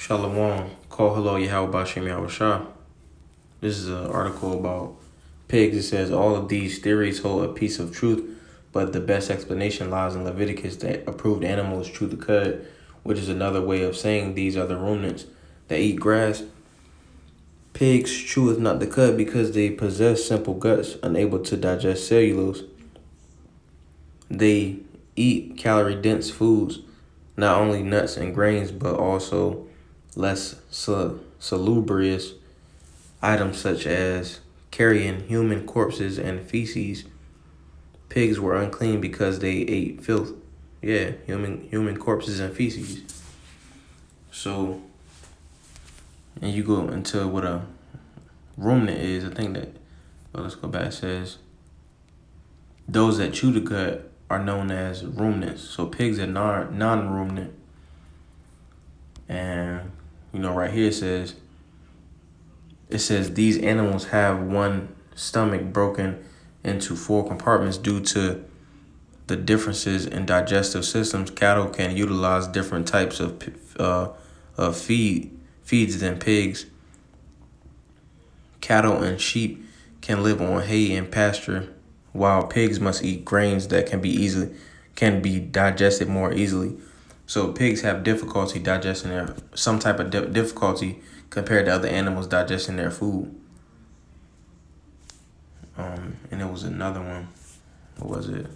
Shalom. Call hello Yahweh Bashem Yahushua. This is an article about pigs. It says all of these theories hold a piece of truth, but the best explanation lies in Leviticus that approved animals chew the cud, which is another way of saying these are the ruminants that eat grass. Pigs cheweth not the cud because they possess simple guts, unable to digest cellulose. They eat calorie-dense foods, not only nuts and grains, but also less salubrious items such as carrying human corpses and feces. Pigs were unclean because they ate filth. Yeah, human corpses and feces. So, and you go into what a ruminant is. I think that, let's go back. It says, those that chew the cud are known as ruminants. So pigs are non-ruminant. And, right here it says these animals have one stomach broken into 4 compartments due to the differences in digestive systems. Cattle can utilize different types of feeds than pigs. Cattle and sheep can live on hay and pasture, while pigs must eat grains that can be digested more easily. So pigs have difficulty digesting some type of difficulty compared to other animals digesting their food. And it was another one. What was it?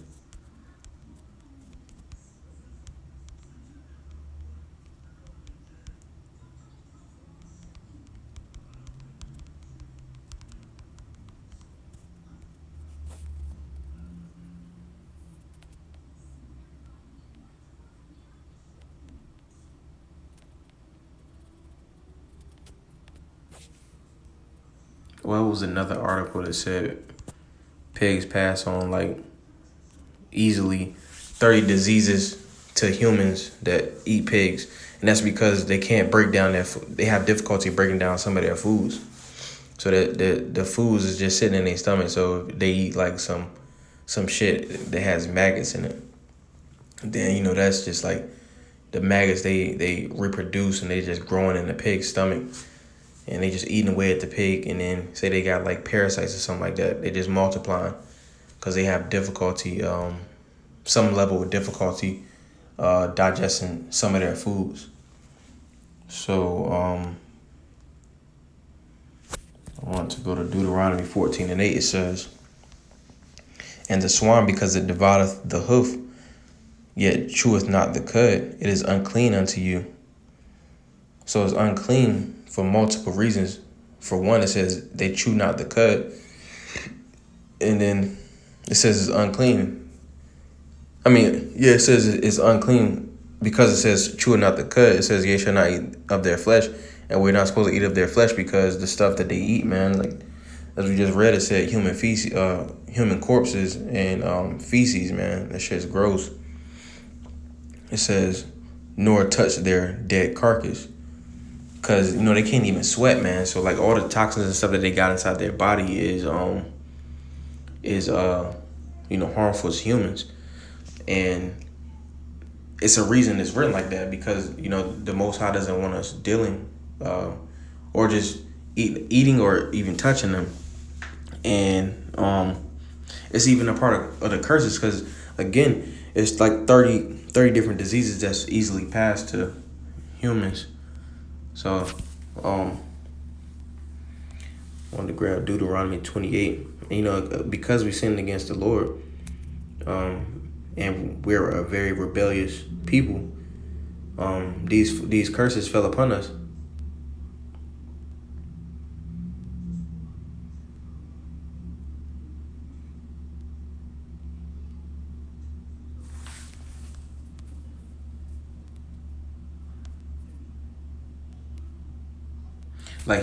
Well, it was another article that said pigs pass on easily 30 diseases to humans that eat pigs, and that's because they can't break down they have difficulty breaking down some of their foods. So that the foods is just sitting in their stomach. So if they eat some shit that has maggots in it, then that's just like the maggots they reproduce and they just growing in the pig's stomach. And they just eating away at the pig, and then say they got parasites or something like that. They just multiplying because they have difficulty, some level of difficulty digesting some of their foods. So I want to go to Deuteronomy 14:8. It says, and the swan, because it devoureth the hoof, yet cheweth not the cud, it is unclean unto you. So it's unclean for multiple reasons. For one, it says they chew not the cud, and then it says it's unclean. It says it's unclean because it says chew not the cud. It says ye shall not eat of their flesh, and we're not supposed to eat of their flesh because the stuff that they eat, man, as we just read, it said human feces, human corpses and feces, man. That shit's gross. It says nor touch their dead carcass. Because, they can't even sweat, man. So, all the toxins and stuff that they got inside their body is harmful to humans. And it's a reason it's written like that because, the Most High doesn't want us dealing or just eating or even touching them. And it's even a part of the curses because, again, it's 30 different diseases that's easily passed to humans. So, I wanted to grab Deuteronomy 28. And, because we sinned against the Lord, and we're a very rebellious people, these curses fell upon us.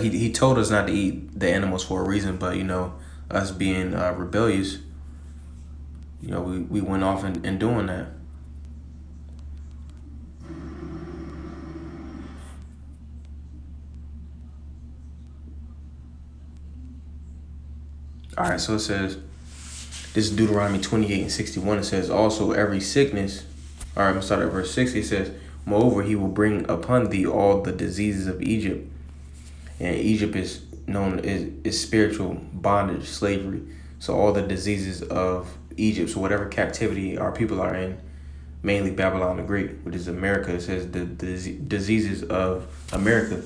He told us not to eat the animals for a reason, but us being rebellious, we went off and doing that. All right, so it says, this is Deuteronomy 28:61. It says, also every sickness, all right, I'm gonna start at verse 60. It says, Moreover, he will bring upon thee all the diseases of Egypt. And Egypt is known is spiritual bondage, slavery. So all the diseases of Egypt, so whatever captivity our people are in, mainly Babylon the Great, which is America, it says the diseases of America.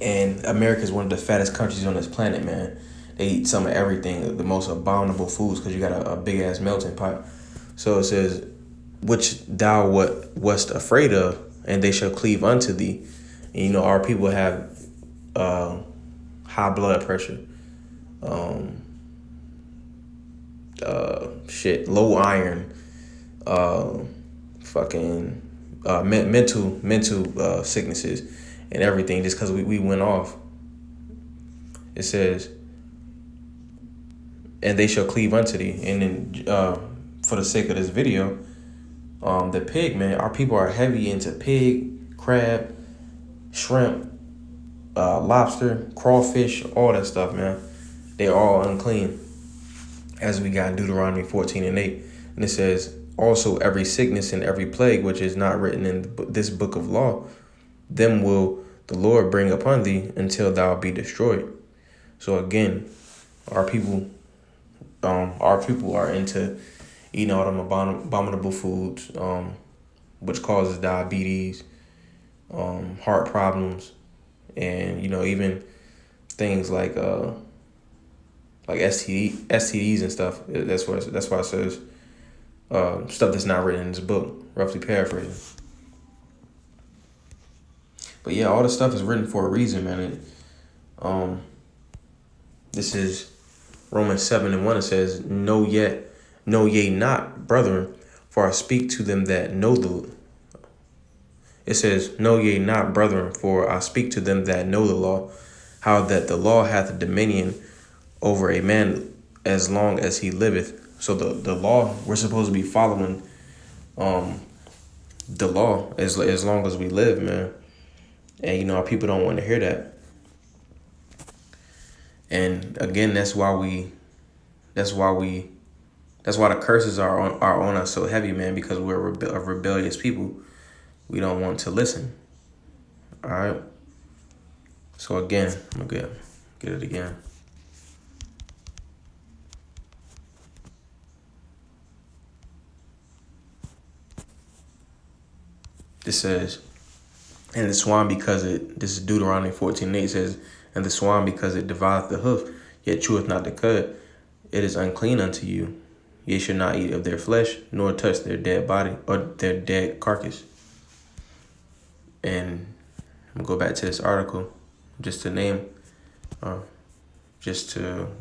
And America is one of the fattest countries on this planet, man. They eat some of everything, the most abominable foods, because you got a big ass melting pot. So it says, which thou wast afraid of, and they shall cleave unto thee. And you know, our people have high blood pressure, low iron, mental sicknesses and everything, just because we went off. It says, and they shall cleave unto thee. And then for the sake of this video, the pig, man, our people are heavy into pig, crab, shrimp, lobster, crawfish, all that stuff, man. They're all unclean, as we got in Deuteronomy 14:8. And it says, also every sickness and every plague which is not written in this book of law, them will the Lord bring upon thee until thou be destroyed. So again, our people are into eating all them abominable foods, which causes diabetes, heart problems, and you know, even things like STDs and stuff. That's why it says stuff that's not written in this book, roughly paraphrasing. But yeah, all this stuff is written for a reason, man. This is Romans 7:1. It says, know ye not, brethren, for I speak to them that know the. It says, know ye not, brethren, for I speak to them that know the law, how that the law hath dominion over a man as long as he liveth. So the law, we're supposed to be following the law as long as we live, man. And you know, our people don't want to hear that. And again, that's why the curses are on us so heavy, man, because we're a rebellious people. We don't want to listen. All right. So again, I'm gonna get it again. This says, and the swan, because this is Deuteronomy 14:8, says, and the swan, because it devoureth the hoof, yet cheweth not the cud, it is unclean unto you. Ye shall not eat of their flesh, nor touch their dead body or their dead carcass. And I'm gonna go back to this article just to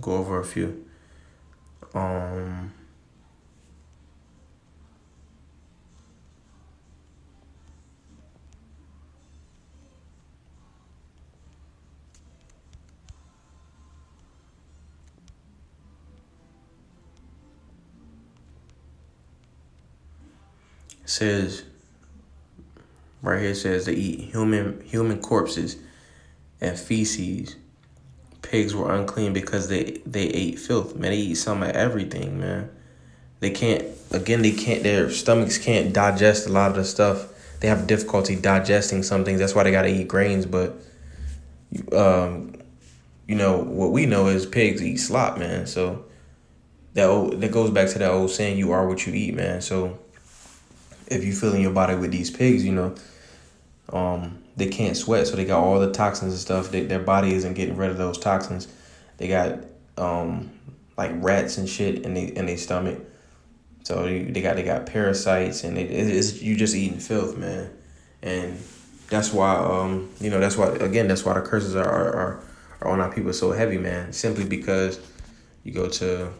go over a few. Says right here, says they eat human corpses and feces. Pigs were unclean because they ate filth. Man, they eat some of everything, man. Their stomachs can't digest a lot of the stuff. They have difficulty digesting some things. That's why they gotta eat grains. But you know what we know is pigs eat slop, man. So that goes back to that old saying, you are what you eat, man. So if you fill in your body with these pigs, you know, they can't sweat, so they got all the toxins and stuff. Their body isn't getting rid of those toxins. They got like rats and shit in their stomach. So they got parasites, and you just eating filth, man. And that's why that's why the curses are on our people so heavy, man. Simply because you go to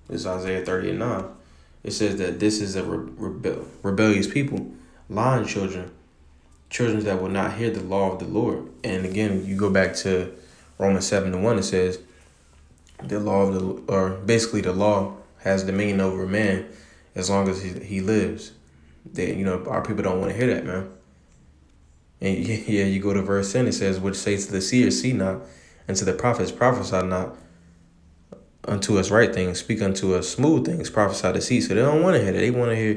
this Isaiah 30:9. It says that this is a rebellious people, lying children that will not hear the law of the Lord. And again, you go back to Romans 7:1. It says the law has dominion over a man as long as he lives. Our people don't want to hear that, man. And yeah, you go to verse 10. It says, which says to the seers, see not, and to the prophets, prophesy not. unto us right things, speak unto us smooth things, prophesy deceit. So they don't want to hear that. They want to hear,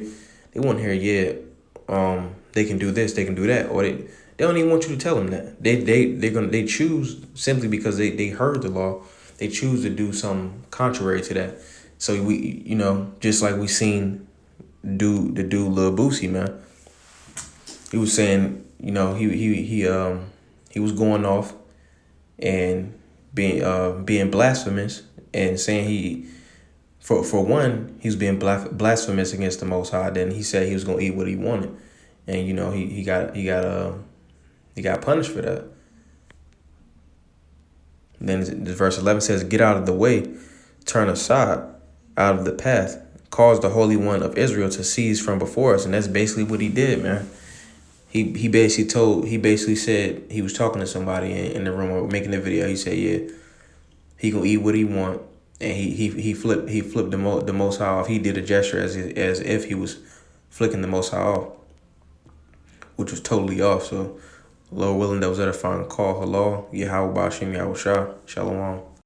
they can do this, they can do that, or they don't even want you to tell them that. They choose simply because they heard the law. They choose to do something contrary to that. So we, just like we seen the dude Lil Boosie, man. He was saying, he was going off and being blasphemous and saying for one, he was being blasphemous against the Most High. Then he said he was gonna eat what he wanted, and he got punished for that. And then the verse 11 says, "Get out of the way, turn aside, out of the path, cause the Holy One of Israel to cease from before us." And that's basically what he did, man. He basically said he was talking to somebody in the room or making the video. He said, yeah, he gonna eat what he want, and he flipped the Most High off. He did a gesture as if he was flicking the Most High off, which was totally off. So, Lord willing, that was at a final call. Hello, Yahweh Bashim Yahweh Shah, Shalom.